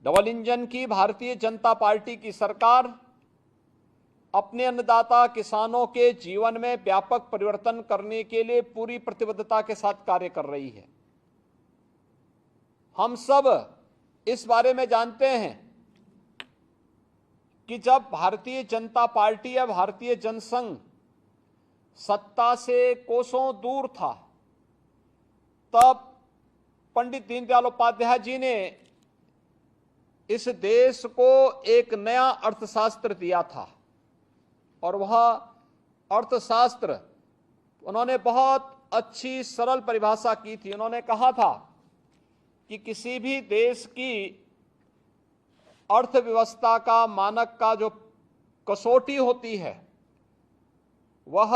Double engine की Bharatiya Janata party की सरकार अपने अन्नदाता किसानों के जीवन में व्यापक परिवर्तन करने के लिए पूरी प्रतिबद्धता के साथ कार्य कर रही है। हम सब इस बारे में जानते हैं कि जब भारतीय जनता पार्टी या भारतीय जनसंघ सत्ता से कोसों दूर था, तब पंडित दीनदयाल उपाध्याय जी ने इस देश को एक नया अर्थशास्त्र दिया था और वह अर्थशास्त्र उन्होंने बहुत अच्छी सरल परिभाषा की थी। उन्होंने कहा था कि किसी भी देश की अर्थव्यवस्था का मानक का जो कसौटी होती है वह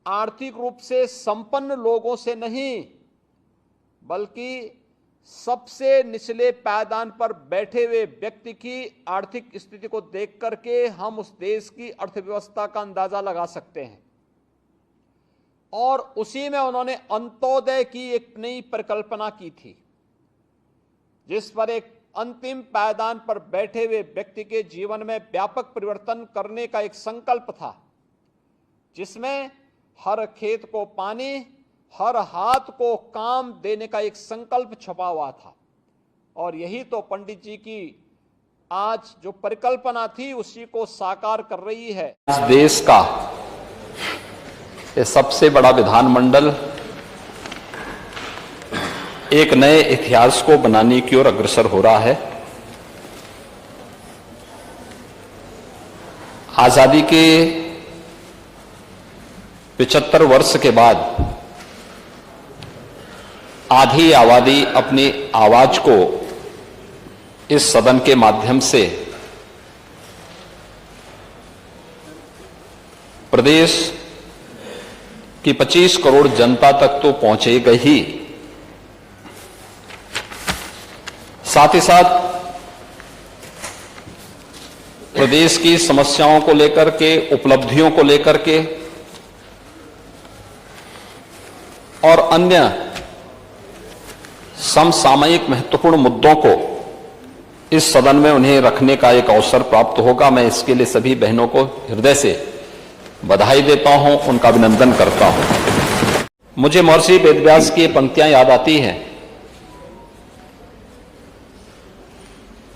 आर्थिक रूप से संपन्न लोगों से नहीं बल्कि सबसे निचले पायदान पर बैठे हुए व्यक्ति की आर्थिक स्थिति को देख करके हम उस देश की अर्थव्यवस्था का अंदाजा लगा सकते हैं। और उसी में उन्होंने अंत्योदय की एक नई परिकल्पना की थी, जिस पर एक अंतिम पायदान पर बैठे हुए व्यक्ति के जीवन में व्यापक परिवर्तन करने का एक संकल्प था, जिसमें हर खेत को पानी, हर हाथ को काम देने का एक संकल्प छुपा हुआ था। और यही तो पंडित जी की आज जो परिकल्पना थी उसी को साकार कर रही है। इस देश का ये सबसे बड़ा विधानमंडल एक नए इतिहास को बनाने की ओर अग्रसर हो रहा है। आजादी के 75 वर्ष के बाद आधी आबादी अपनी आवाज को इस सदन के माध्यम से प्रदेश की 25 करोड़ जनता तक तो पहुंचेगा ही, साथ ही साथ प्रदेश की समस्याओं को लेकर के, उपलब्धियों को लेकर के और अन्य समसामयिक महत्वपूर्ण मुद्दों को इस सदन में उन्हें रखने का एक अवसर प्राप्त होगा। मैं इसके लिए सभी बहनों को हृदय से बधाई देता हूं, उनका अभिनंदन करता हूं। मुझे महर्षि वेदव्यास की पंक्तियां याद आती हैं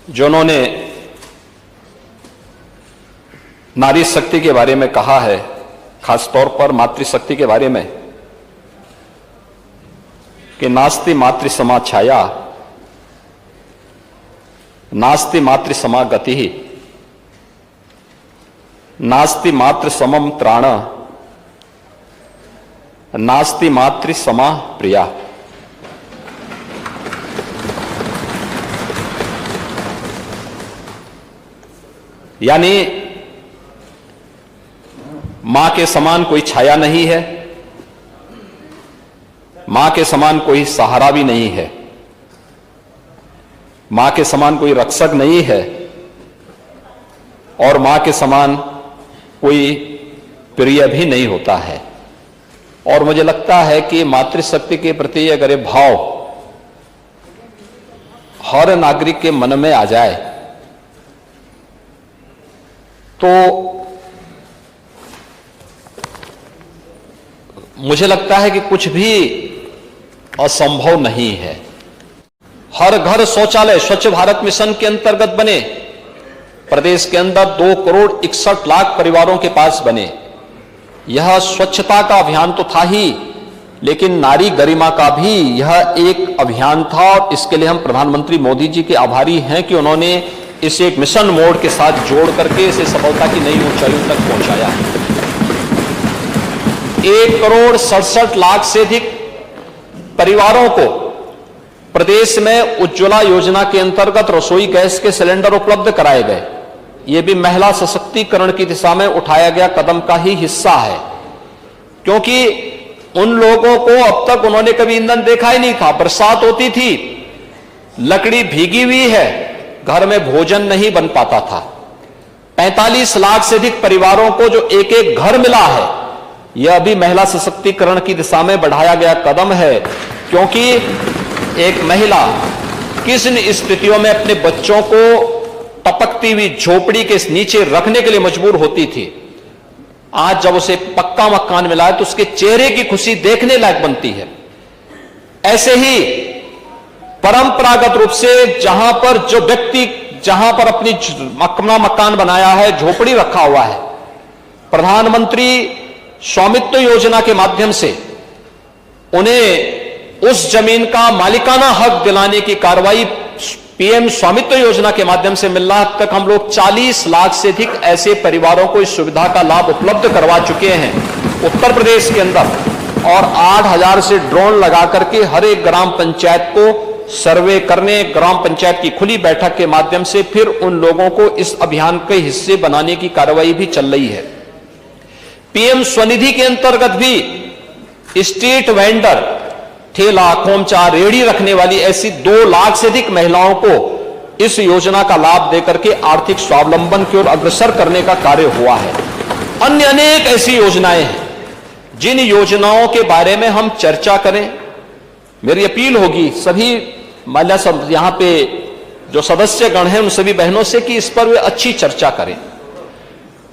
जो उन्होंने नारी शक्ति के बारे में कहा है, खासतौर पर मातृशक्ति के बारे में, कि नास्ति मातृ समा छाया, नास्ति मातृ समा गति, नास्ति मातृ समम त्राण, नास्ति मातृ समा प्रिया। यानी मां के समान कोई छाया नहीं है, मां के समान कोई सहारा भी नहीं है, मां के समान कोई रक्षक नहीं है और मां के समान कोई प्रिय भी नहीं होता है। और मुझे लगता है कि मातृशक्ति के प्रति अगर ये भाव हर नागरिक के मन में आ जाए तो मुझे लगता है कि कुछ भी असंभव नहीं है। हर घर शौचालय स्वच्छ भारत मिशन के अंतर्गत बने, प्रदेश के अंदर 2 करोड़ 61 लाख परिवारों के पास बने। यह स्वच्छता का अभियान तो था ही, लेकिन नारी गरिमा का भी यह एक अभियान था और इसके लिए हम प्रधानमंत्री मोदी जी के आभारी हैं कि उन्होंने इसे एक मिशन मोड के साथ जोड़ करके इसे सफलता की नई ऊंचाइयों तक पहुंचाया है। 1 करोड़ 67 लाख से अधिक परिवारों को प्रदेश में उज्ज्वला योजना के अंतर्गत रसोई गैस के सिलेंडर उपलब्ध कराए गए। यह भी महिला सशक्तिकरण की दिशा में उठाया गया कदम का ही हिस्सा है, क्योंकि उन लोगों को अब तक उन्होंने कभी ईंधन देखा ही नहीं था। बरसात होती थी, लकड़ी भीगी हुई है, घर में भोजन नहीं बन पाता था। 45 लाख से अधिक परिवारों को जो एक एक घर मिला है, यह भी महिला सशक्तिकरण की दिशा में बढ़ाया गया कदम है, क्योंकि एक महिला किन स्थितियों में अपने बच्चों को टपकती हुई झोपड़ी के नीचे रखने के लिए मजबूर होती थी, आज जब उसे पक्का मकान मिला है तो उसके चेहरे की खुशी देखने लायक बनती है। ऐसे ही परंपरागत रूप से जहां पर जो व्यक्ति जहां पर अपना मकान बनाया है, झोपड़ी रखा हुआ है, प्रधानमंत्री स्वामित्व योजना के माध्यम से उन्हें उस जमीन का मालिकाना हक दिलाने की कार्रवाई पीएम स्वामित्व योजना के माध्यम से मिल रहा है। अब तक हम लोग 40 लाख से अधिक ऐसे परिवारों को इस सुविधा का लाभ उपलब्ध करवा चुके हैं उत्तर प्रदेश के अंदर, और 8,000 से ड्रोन लगा करके हर एक ग्राम पंचायत को सर्वे करने, ग्राम पंचायत की खुली बैठक के माध्यम से फिर उन लोगों को इस अभियान के हिस्से बनाने की कार्रवाई भी चल रही है। पीएम स्वनिधि के अंतर्गत भी स्ट्रीट वेंडर, ठेला, खोमचा, रेहड़ी रखने वाली ऐसी 2 लाख से अधिक महिलाओं को इस योजना का लाभ देकर के आर्थिक स्वावलंबन की ओर अग्रसर करने का कार्य हुआ है। अन्य अनेक ऐसी योजनाएं हैं जिन योजनाओं के बारे में हम चर्चा करें। मेरी अपील होगी सभी महिला सब यहां पे जो सदस्यगण हैं उन सभी बहनों से कि इस पर वे अच्छी चर्चा करें।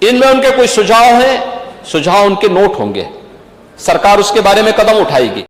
इनमें उनके कोई सुझाव हैं, सुझाव उनके नोट होंगे, सरकार उसके बारे में कदम उठाएगी।